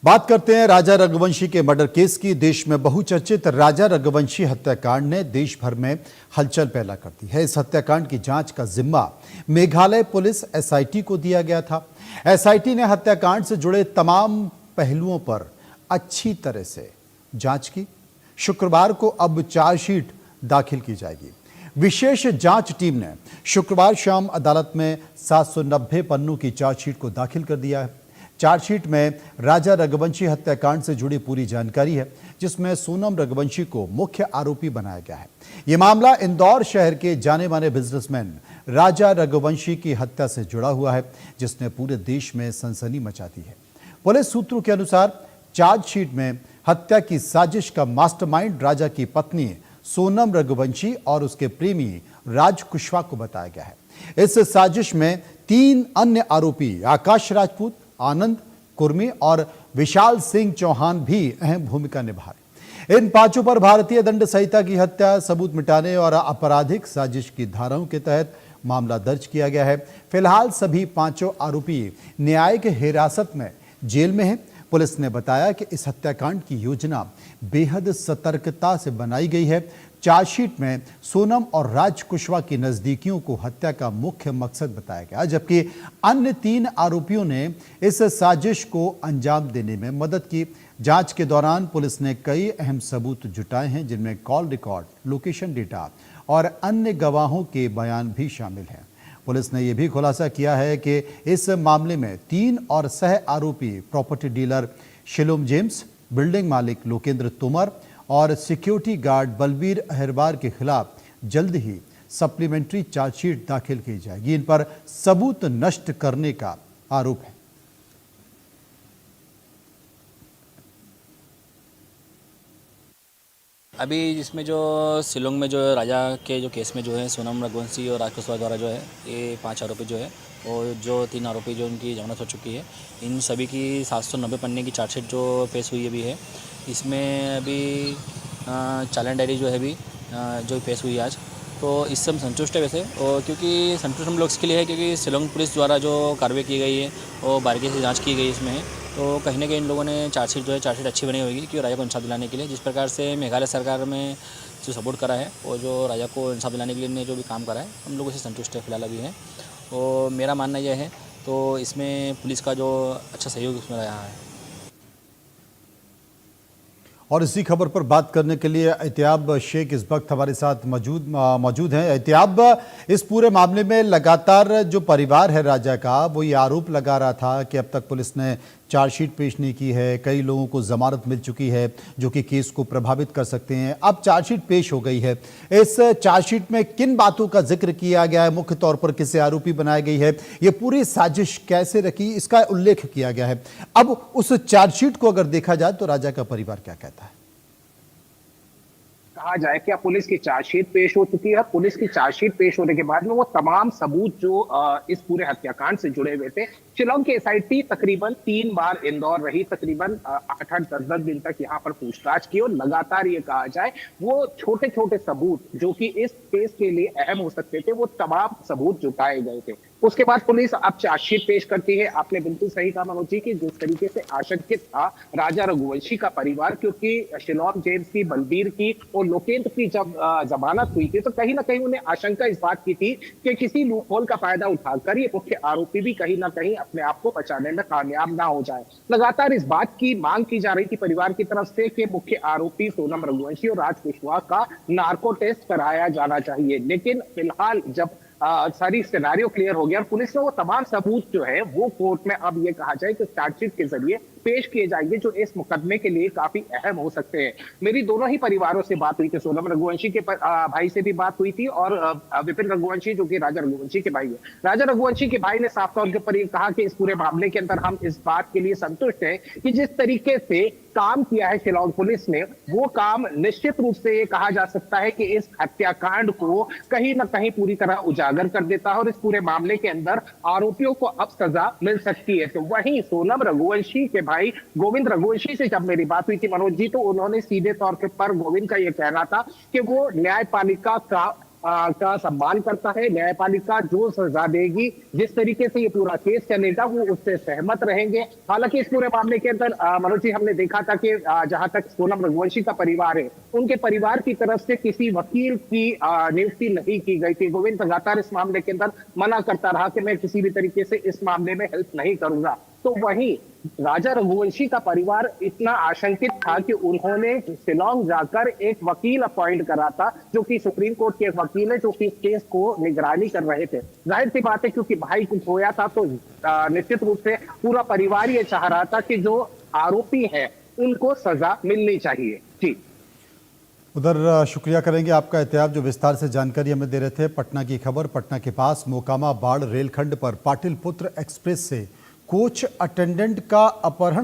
बात करते हैं राजा रघुवंशी के मर्डर केस की। देश में बहुचर्चित राजा रघुवंशी हत्याकांड ने देश भर में हलचल पैदा कर दी है। इस हत्याकांड की जांच का जिम्मा मेघालय पुलिस एसआईटी को दिया गया था। एसआईटी ने हत्याकांड से जुड़े तमाम पहलुओं पर अच्छी तरह से जांच की। शुक्रवार को अब चार्जशीट दाखिल की जाएगी। विशेष जांच टीम ने शुक्रवार शाम अदालत में 790 पन्नों की चार्जशीट को दाखिल कर दिया है। चार्जशीट में राजा रघुवंशी हत्याकांड से जुड़ी पूरी जानकारी है, जिसमें सोनम रघुवंशी को मुख्य आरोपी बनाया गया है। यह मामला इंदौर शहर के जाने माने बिजनेसमैन राजा रघुवंशी की हत्या से जुड़ा हुआ है, जिसने पूरे देश में सनसनी मचा दी है। पुलिस सूत्रों के अनुसार चार्जशीट में हत्या की साजिश का मास्टरमाइंड राजा की पत्नी सोनम रघुवंशी और उसके प्रेमी राज कुशवाहा को बताया गया है। इस साजिश में 3 अन्य आरोपी आकाश राजपूत, आनंद कुर्मी और विशाल सिंह चौहान भी अहम भूमिका निभा रहे। इन 5 पर भारतीय दंड संहिता की हत्या, सबूत मिटाने और आपराधिक साजिश की धाराओं के तहत मामला दर्ज किया गया है। फिलहाल सभी 5 आरोपी न्यायिक हिरासत में जेल में हैं। पुलिस ने बताया कि इस हत्याकांड की योजना बेहद सतर्कता से बनाई गई है। चार्जशीट में सोनम और राज कुशवाहा की नजदीकियों को हत्या का मुख्य मकसद बताया गया, जबकि अन्य 3 आरोपियों ने इस साजिश को अंजाम देने में मदद की। जांच के दौरान पुलिस ने कई अहम सबूत जुटाए हैं, जिनमें कॉल रिकॉर्ड, लोकेशन डेटा और अन्य गवाहों के बयान भी शामिल हैं। पुलिस ने यह भी खुलासा किया है कि इस मामले में 3 और सह आरोपी property dealer Shalom James, building मालिक लोकेंद्र तोमर और सिक्योरिटी गार्ड बलबीर अहिरवार के खिलाफ जल्द ही सप्लीमेंट्री चार्जशीट दाखिल की जाएगी। इन पर सबूत नष्ट करने का आरोप है। अभी जिसमें जो शिलोंग में जो राजा के जो केस में जो है सोनम रघुवंशी और राज कुशवाहा द्वारा जो है ये 5 आरोपी जो है और जो 3 आरोपी जो उनकी जमानत हो चुकी है, इन सभी की 790 पन्ने की चार्जशीट जो पेश हुई अभी है। इसमें अभी चालान डायरी जो है अभी जो पेश हुई आज, तो इससे हम संतुष्ट है वैसे। और क्योंकि संतुष्ट हम लोग इसके लिए है क्योंकि शिलोंग पुलिस द्वारा जो कार्रवाई की गई है और बारीकी से जांच की गई इसमें, तो कहीं ना कहीं इन लोगों ने चार्जशीट जो है चार्जशीट अच्छी बनी होगी कि राजा को इंसाफ दिलाने के लिए जिस प्रकार से मेघालय सरकार में जो सपोर्ट करा है और जो राजा को इंसाफ दिलाने के लिए ने जो भी काम करा है, हम लोग इसे संतुष्ट है फिलहाल अभी है। और मेरा मानना यह है तो इसमें पुलिस का जो अच्छा सहयोग इसमें रहा है। और इसी खबर पर बात करने के लिए एहतियाब शेख इस वक्त हमारे साथ मौजूद हैं। एहतियाब, इस पूरे मामले में लगातार जो परिवार है राजा का, वो ये आरोप लगा रहा था कि अब तक पुलिस ने चार्जशीट पेश नहीं की है, कई लोगों को जमानत मिल चुकी है जो कि केस को प्रभावित कर सकते हैं। अब चार्जशीट पेश हो गई है। इस चार्जशीट में किन बातों का जिक्र किया गया है, मुख्य तौर पर किसे आरोपी बनाई गई है, ये पूरी साजिश कैसे रखी, इसका उल्लेख किया गया है। अब उस चार्जशीट को अगर देखा जाए तो राजा का परिवार क्या कहता है? कहा जाए क्या पुलिस की चार्जशीट पेश हो चुकी है। पुलिस की चार्जशीट पेश होने के बाद में वो तमाम सबूत जो इस पूरे हत्याकांड से जुड़े हुए थे, शिलोंग की एसआईटी तकरीबन 3 बार इंदौर रही, तकरीबन 8-8, 10-10 दिन तक यहाँ पर पूछताछ की और लगातार ये कहा जाए वो छोटे छोटे सबूत जो कि इस केस के लिए अहम हो सकते थे, वो तमाम सबूत जुटाए गए थे। उसके बाद पुलिस अब चार्जशीट पेश करती है। आपने बिल्कुल सही कहा मनोज जी की जिस तरीके से आशंकित था राजा रघुवंशी का परिवार, क्योंकि शिलोम जेम्स की, बलबीर की और लोकेंद्र की जब जमानत हुई थी तो कहीं ना कहीं उन्हें आशंका इस बात की थी कि किसी लूपहोल का फायदा उठाकर ये मुख्य आरोपी भी कहीं ना कहीं अपने आप को बचाने में कामयाब ना हो जाए। लगातार इस बात की मांग की जा रही थी परिवार की तरफ से कि मुख्य आरोपी सोनम रघुवंशी और राज कुशवाहा का नार्को टेस्ट कराया जाना चाहिए। लेकिन फिलहाल जब सारी सिनेरियो क्लियर हो गया और पुलिस ने वो तमाम सबूत जो है वो कोर्ट में अब ये कहा जाए कि चार्जशीट के जरिए पेश किए जाएंगे जो इस मुकदमे के लिए काफी अहम हो सकते हैं। मेरी दोनों ही परिवारों से बात हुई थी, सोनम रघुवंशी के भाई से भी बात हुई थी और विपिन रघुवंशी जो कि राजा रघुवंशी के भाई है। राजा रघुवंशी के भाई ने साफ तौर पर ये कहा कि इस पूरे मामले के अंदर हम इस बात के लिए संतुष्ट हैं कि जिस तरीके से काम किया है शिलोंग पुलिस ने, वो काम निश्चित रूप से ये कहा जा सकता है कि इस हत्याकांड को कहीं ना कहीं पूरी तरह उजागर कर देता है और इस पूरे मामले के अंदर आरोपियों को अब सजा मिल सकती है। तो वहीं सोनम रघुवंशी के भाई गोविंद रघुवंशी से जब मेरी बात हुई थी मनोज जी, तो उन्होंने सीधे तौर पर गोविंद का यह कहना था कि वो न्यायपालिका का का सम्मान करता है। न्यायपालिका जो सजा देगी, जिस तरीके से ये पूरा केस चलेगा, वो उससे सहमत रहेंगे। हालांकि इस पूरे मामले के अंदर मनोज जी, हमने देखा था कि जहां तक सोनम रघुवंशी का परिवार है, उनके परिवार की तरफ से किसी वकील की नियुक्ति नहीं की गई थी। गोविंद लगातार इस मामले के अंदर मना करता रहा कि मैं किसी भी तरीके से इस मामले में हेल्प नहीं करूंगा। तो वहीं राजा रघुवंशी का परिवार इतना आशंकित था कि उन्होंने शिलोंग जाकर एक वकील अपॉइंट करा था, जो कि सुप्रीम कोर्ट के एक वकील है, जो कि केस को निगरानी कर रहे थे। जाहिर सी बात है, क्योंकि भाई को खोया था, तो निश्चित रूप से पूरा परिवार ये चाह रहा था कि जो आरोपी है उनको सजा मिलनी चाहिए। जी उधर शुक्रिया करेंगे आपका एहतियात, जो विस्तार से जानकारी हमें दे रहे थे। पटना की खबर, पटना के पास मोकामा बाढ़ रेलखंड पर पाटिल पुत्र एक्सप्रेस से कोच अटेंडेंट का अपहरण